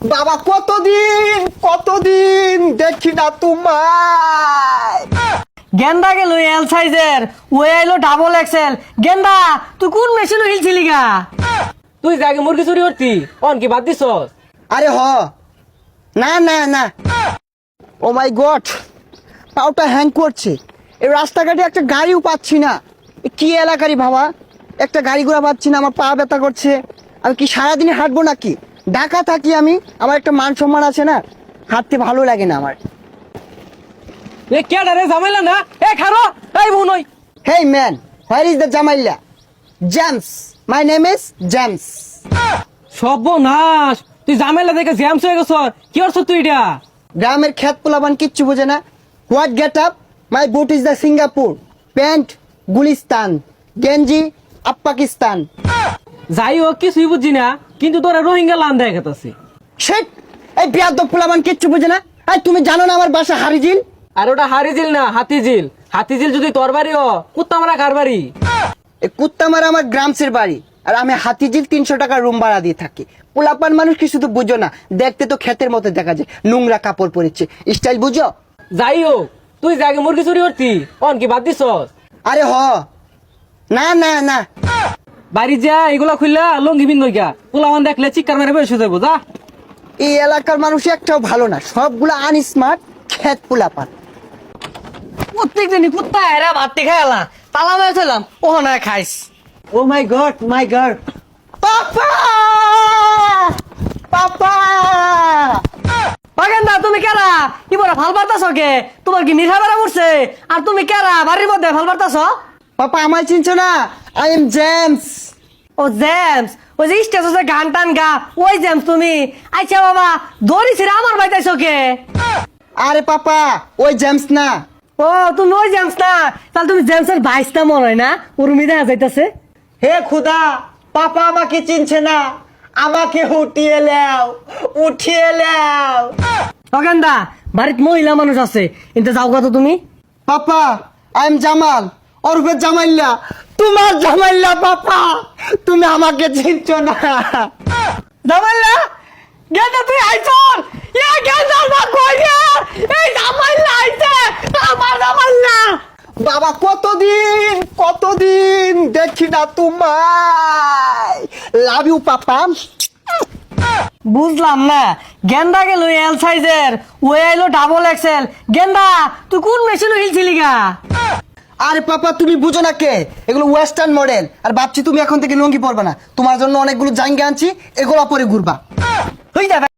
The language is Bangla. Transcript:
বাবা কতদিন কতদিন দেখি না তোমায়। গেন্দা গেল এল সাইজের, ও এলো ডাবল এক্সেল। গেন্দা তুই কোন মেশিন হিলছিলি গা? তুই যে আগে মুরগি চুরি করতি অন কি বাদ দিস? আরে হ, না না না, ও মাই গড, পাউটা হ্যাং করছে। এই রাস্তাঘাটে একটা গাড়িও পাচ্ছি না। এ কি এলাকারই বাবা, একটা গাড়ি ঘোড়া পাচ্ছি না, আমার পা ব্যথা করছে। আমি কি সারাদিনে হাঁটবো নাকি? ঢাকা থাকি আমি, আমার একটা মান সম্মান আছে না, হাঁটতে ভালো লাগে না আমার। এ কেডা রে জামাইলা না? এ খারো, এই বুনই। Hey man, where is the জামাইলা? James, my name is James. সর্বনাশ, তুই জামাইলা দেখে জ্যামস হয়ে গেছ। কি করছ তুই এটা? গ্রামের খেত পোলাবান কিচ্ছু বোঝে না। What get up? My boot is the Singapore, pant Gulistan, গেঞ্জি আপ পাকিস্তান। যাই হোক কিছুই বুঝছি না, কিন্তু তোরা রোহিঙ্গা লান দেখাতাছি। শেট, এই বিয়াদব পোলাবান কিচ্ছু বোঝে না। এই তুমি জানো না আমার বাসা হারিজিল? আর ওটা হারিজিল না হাতিঝিল। হাতিঝিল যদি তোর বাড়ি ও, কুত্তা মারা কার বাড়ি? এই কুত্তামারা আমার গ্রামসের বাড়ি, আর আমি হাতিঝিল 300 টাকা রুম ভাড়া দিয়ে থাকি। পোলাপান মানুষ কিছু তো বুঝো না, দেখতে তো ক্ষেতের মতো দেখা যায়, নোংরা কাপড় পরেছে, স্টাইল বুঝো? যাই হোক, তুই যে আগে মুরগি চুরি করতি অন কি বাদ দিস? আরে হ, না না না, বাড়ি যা এগুলা খুললা লঙ্গি বিন নইকা পোলাওয়ান দেখলে চিৎকার মেরে বসে যাবো যা। এই এলাকার মানুষ একটাও ভালো না, সবগুলো আনস্মার্ট ক্ষেত পোলাপান। প্রত্যেক দিনই কুত্তা এরা ভাত খাইলা তালা মেরেছিলাম, ও না খাইস। ও মাই গড, মাই গড, পাপা পাপা। গেন্দা তুমি কেরা ইবরা ভাল পারতাছ কে? তোমার কি নিশা বেড়া পড়ছে? আর তুমি কেরা বাড়ির মধ্যে ভাল পারতাছ? পাপা আমায় চিনছো না? I am James. ও জেমস, ওই যে স্টেজে গান টান গা, ওই জেমস তুমি? আচ্ছা বাবা, দড়িছি আমার বাইতাইছ কে? আরে পাপা, ওই জেমস না। ও তুমি ওই জেমস না, তাহলে তুমি জেমসের ভাইসটা মনে হয় না? উর্মি দেখা যাইতাছে। হে খুদা, পাপা আমাকে চিনছে না, আমাকে উঠিয়ে লাও, উঠিয়ে লাও। গেন্দা বাড়িত মহিলা মানুষ আছে, কিন্তু যাও কত তুমি? পাপা আই এম জামাল, ওরফে জামাইল্লা, তোমার জামাইল্লা। পাপা তুমি আমাকে চিনছো না। জামাইলা গেন্দা তুই আইছর, এ গেন্দা না কই রে? এই জামাইলা আইছে, আমার জামাইলা। বাবা কতদিন কতদিন দেখি না তোমায়। Love you papa. বুঝলাম না, গেন্দা গেল এল সাইজের, ও এলো ডাবল এক্সেল। গেন্দা তুই কোন মেশিন হিলছিলি গা? আরে পাপা তুমি বুঝো না কে, এগুলো ওয়েস্টার্ন মডেল। আর ভাবছি তুমি এখন থেকে লুঙ্গি পরবে না, তোমার জন্য অনেকগুলো জাঙ্গা আনছি, এগুলো পরে ঘুরবা। হই যাবে।